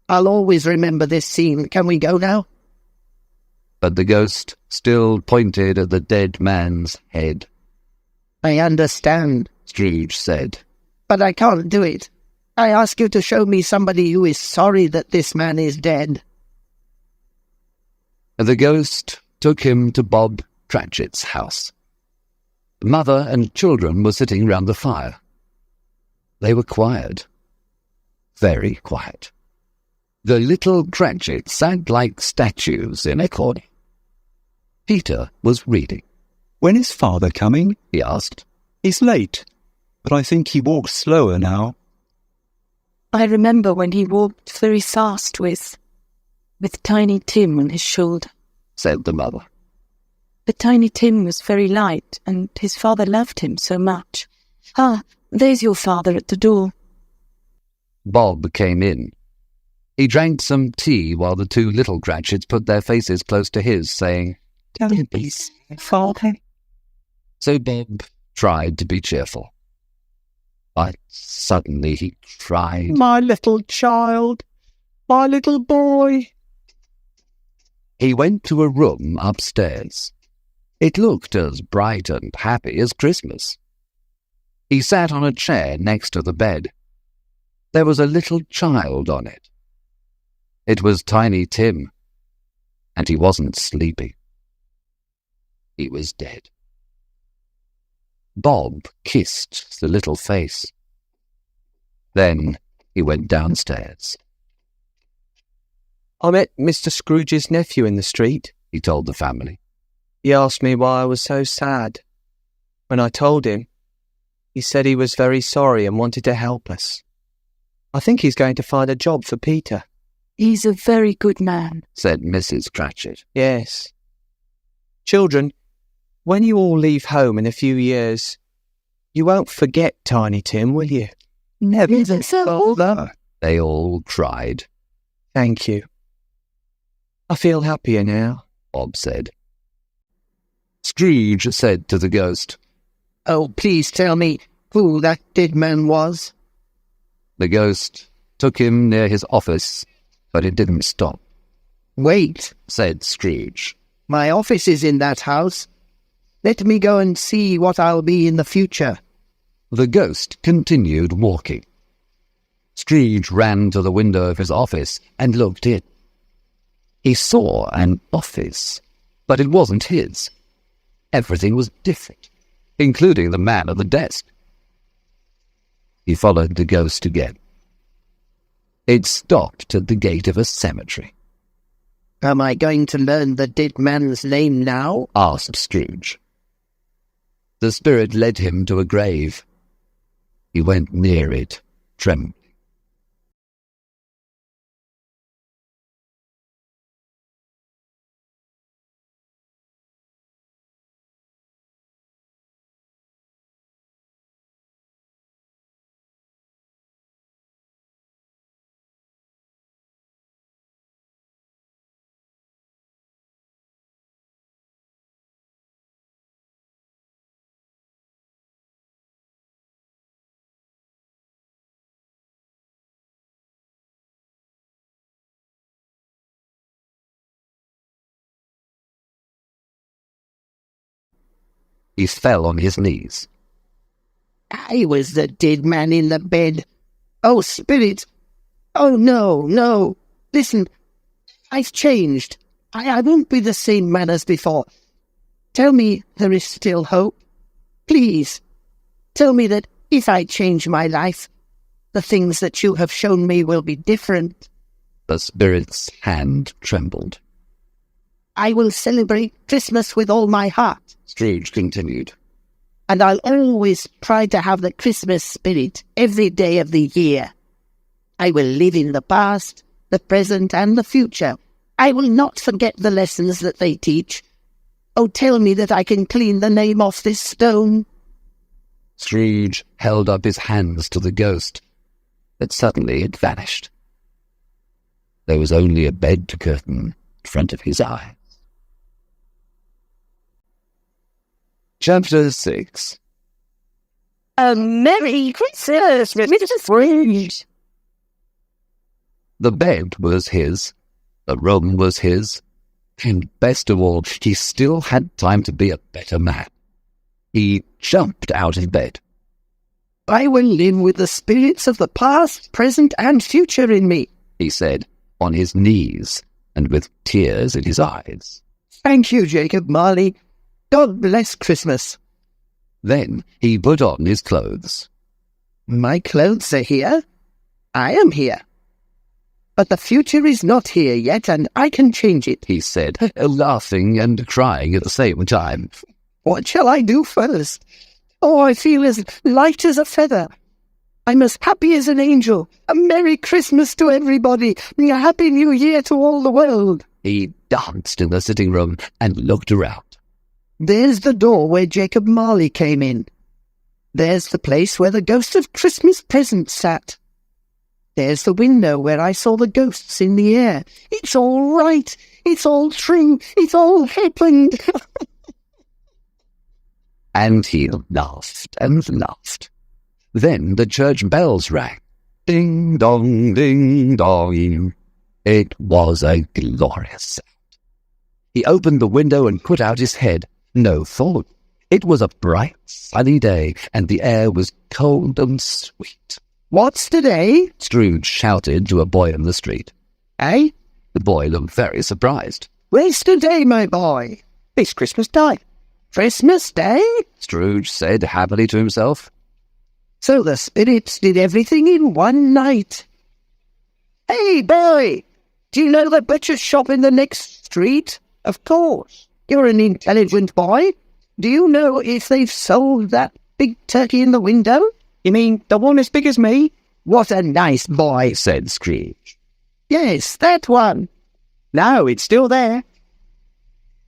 S2: I'll always remember this scene. Can we go now?"
S1: But the ghost still pointed at the dead man's head.
S2: "I understand,"
S1: Scrooge said,
S2: "but I can't do it. I ask you to show me somebody who is sorry that this man is dead."
S1: The ghost took him to Bob Cratchit's house. The mother and children were sitting round the fire. They were quiet, very quiet. The little Cratchits sat like statues in a corner. Peter was reading.
S4: "When is father coming?"
S1: he asked.
S4: "He's late, but I think he walks slower now."
S10: "I remember when he walked very fast with Tiny Tim on his shoulder,"
S1: said the mother.
S10: "But Tiny Tim was very light, and his father loved him so much. Ah, there's your father at the door."
S1: Bob came in. He drank some tea while the two little Cratchits put their faces close to his, saying,
S4: "Don't be sad, father."
S1: So Bob tried to be cheerful. But suddenly he cried.
S4: My little child, my little boy.
S1: He went to a room upstairs. It looked as bright and happy as Christmas. He sat on a chair next to the bed. There was a little child on it. It was Tiny Tim, and he wasn't sleeping. He was dead. Bob kissed the little face. Then he went downstairs.
S11: I met Mr. Scrooge's nephew in the street,
S1: he told the family.
S11: He asked me why I was so sad. When I told him, he said he was very sorry and wanted to help us. I think he's going to find a job for Peter.
S10: He's a very good man,
S1: said Mrs. Cratchit.
S11: Yes. Children, when you all leave home in a few years, you won't forget Tiny Tim, will you?
S10: Never so.
S1: They all cried.
S11: Thank you. I feel happier now,
S1: Bob said. Scrooge said to the ghost,
S2: Oh, please tell me who that dead man was.
S1: The ghost took him near his office, but it didn't stop.
S2: Wait,
S1: said Scrooge.
S2: My office is in that house. Let me go and see what I'll be in the future.
S1: The ghost continued walking. Scrooge ran to the window of his office and looked in. He saw an office, but it wasn't his. Everything was different, including the man at the desk. He followed the ghost again. It stopped at the gate of a cemetery.
S2: Am I going to learn the dead man's name now?
S1: Asked Scrooge. The spirit led him to a grave. He went near it, trembling. He fell on his knees.
S2: I was the dead man in the bed. Oh, spirit! Oh, no. Listen, I've changed. I won't be the same man as before. Tell me there is still hope. Please, tell me that if I change my life, the things that you have shown me will be different.
S1: The spirit's hand trembled.
S2: I will celebrate Christmas with all my heart.
S1: Scrooge continued.
S2: And I'll always try to have the Christmas spirit every day of the year. I will live in the past, the present, and the future. I will not forget the lessons that they teach. Oh, tell me that I can clean the name off this stone.
S1: Scrooge held up his hands to the ghost, but suddenly it vanished. There was only a bed curtain in front of his eyes. Chapter 6.
S10: A Merry Christmas, Mr. Scrooge.
S1: The bed was his, the room was his, and best of all, he still had time to be a better man. He jumped out of bed.
S2: I will live with the spirits of the past, present, and future in me,
S1: he said, on his knees and with tears in his eyes.
S2: Thank you, Jacob Marley. God bless Christmas.
S1: Then he put on his clothes.
S2: My clothes are here. I am here. But the future is not here yet, and I can change it,
S1: he said, laughing and crying at the same time.
S2: What shall I do first? Oh, I feel as light as a feather. I'm as happy as an angel. A Merry Christmas to everybody. A Happy New Year to all the world.
S1: He danced in the sitting room and looked around.
S2: There's the door where Jacob Marley came in. There's the place where the ghost of Christmas present sat. There's the window where I saw the ghosts in the air. It's all right. It's all true. It's all happened.
S1: And he laughed and laughed. Then the church bells rang. Ding dong, ding dong. It was a glorious sound. He opened the window and put out his head. No thought. It was a bright, sunny day, and the air was cold and sweet.
S2: What's today?
S1: Scrooge shouted to a boy in the street.
S2: Eh?
S1: The boy looked very surprised.
S2: Where's today, my boy?
S11: It's Christmas Day.
S2: Christmas Day?
S1: Scrooge said happily to himself.
S2: So the spirits did everything in one night. Hey, boy! Do you know the butcher's shop in the next street? Of course. You're an intelligent boy. Do you know if they've sold that big turkey in the window?
S11: You mean the one as big as me?
S2: What a nice boy,
S1: said Scrooge.
S2: Yes, that one.
S11: No, it's still there.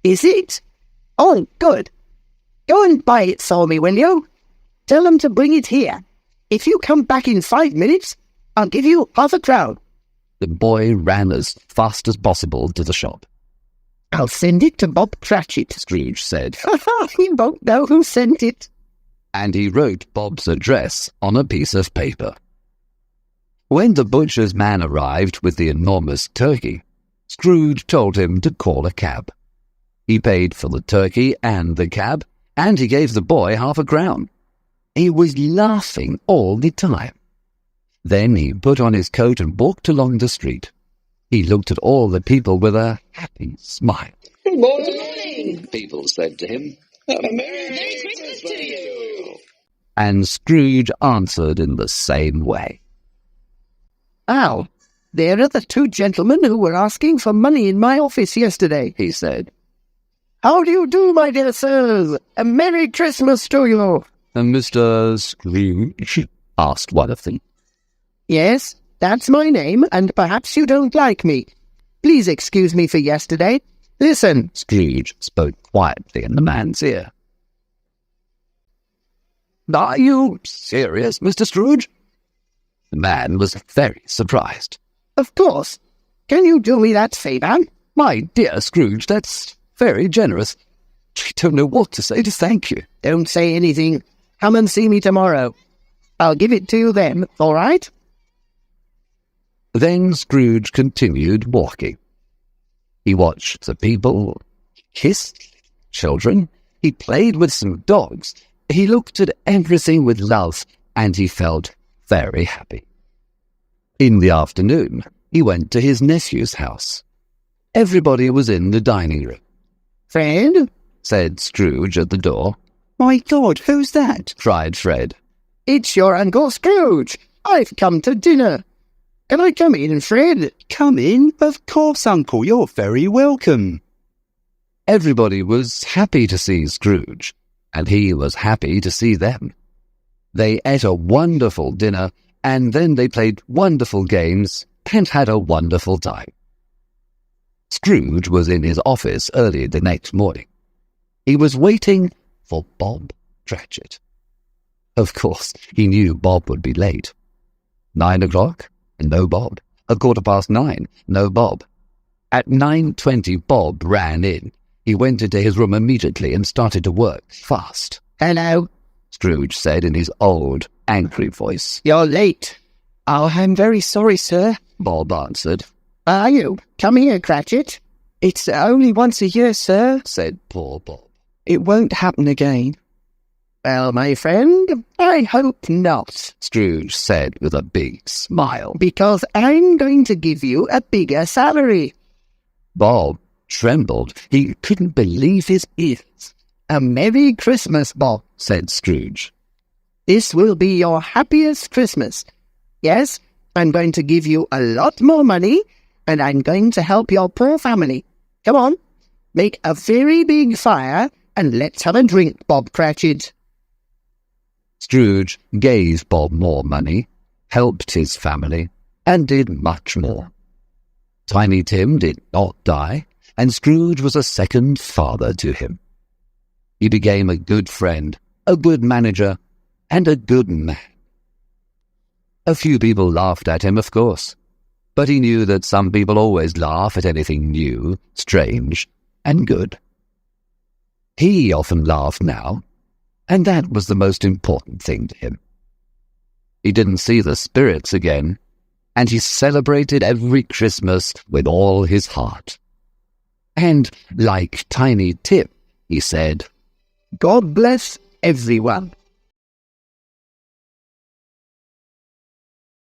S2: Is it? Oh, good. Go and buy it for me, will you? Tell them to bring it here. If you come back in 5 minutes, I'll give you £0.50.
S1: The boy ran as fast as possible to the shop.
S2: I'll send it to Bob Cratchit,
S1: Scrooge said.
S2: He won't know who sent it.
S1: And he wrote Bob's address on a piece of paper. When the butcher's man arrived with the enormous turkey, Scrooge told him to call a cab. He paid for the turkey and the cab, and he gave the boy £0.50. He was laughing all the time. Then he put on his coat and walked along the street. He looked at all the people with a happy smile.
S7: Good morning,
S6: People said to him.
S7: A Merry Christmas to you.
S1: And Scrooge answered in the same way.
S2: Oh, there are the two gentlemen who were asking for money in my office yesterday, he said. How do you do, my dear sirs? A Merry Christmas to you.
S1: And Mr. Scrooge asked one of them.
S2: Yes, that's my name, and perhaps you don't like me. Please excuse me for yesterday. Listen.
S1: Scrooge spoke quietly in the man's ear. Are you serious, Mr. Scrooge? The man was very surprised.
S2: Of course. Can you do me that favour?
S1: My dear Scrooge, that's very generous. I don't know what to say to thank you.
S2: Don't say anything. Come and see me tomorrow. I'll give it to you then, all right?
S1: Then Scrooge continued walking. He watched the people, kissed children, he played with some dogs, he looked at everything with love, and he felt very happy. In the afternoon, he went to his nephew's house. Everybody was in the dining room.
S2: Fred,
S1: said Scrooge at the door.
S4: My God, who's that?
S1: Cried Fred.
S2: It's your Uncle Scrooge. I've come to dinner. Can I come in, Fred?
S4: Come in? Of course, Uncle, you're very welcome.
S1: Everybody was happy to see Scrooge, and he was happy to see them. They ate a wonderful dinner, and then they played wonderful games and had a wonderful time. Scrooge was in his office early the next morning. He was waiting for Bob Cratchit. Of course, he knew Bob would be late. 9 o'clock, no Bob. 9:15, no Bob. At 9:20, Bob ran in. He went into his room immediately and started to work fast.
S2: Hello,
S1: Scrooge said in his old, angry voice.
S2: You're late.
S11: Oh, I'm very sorry, sir.
S1: Bob answered.
S2: Are you? Come here, Cratchit.
S11: It's only once a year, sir,
S1: said poor Bob.
S11: It won't happen again.
S2: Well, my friend, I hope not,
S1: Scrooge said with a big smile.
S2: because I'm going to give you a bigger salary.
S1: Bob trembled. He couldn't believe his ears.
S2: A Merry Christmas, Bob,
S1: said Scrooge.
S2: This will be your happiest Christmas. Yes, I'm going to give you a lot more money, and I'm going to help your poor family. Come on, make a very big fire, and let's have a drink, Bob Cratchit.
S1: Scrooge gave Bob more money, helped his family, and did much more. Tiny Tim did not die, and Scrooge was a second father to him. He became a good friend, a good manager, and a good man. A few people laughed at him, of course, but he knew that some people always laugh at anything new, strange, and good. He often laughed now, and that was the most important thing to him. He didn't see the spirits again, and he celebrated every Christmas with all his heart. And, like Tiny Tip, he said,
S2: God bless everyone.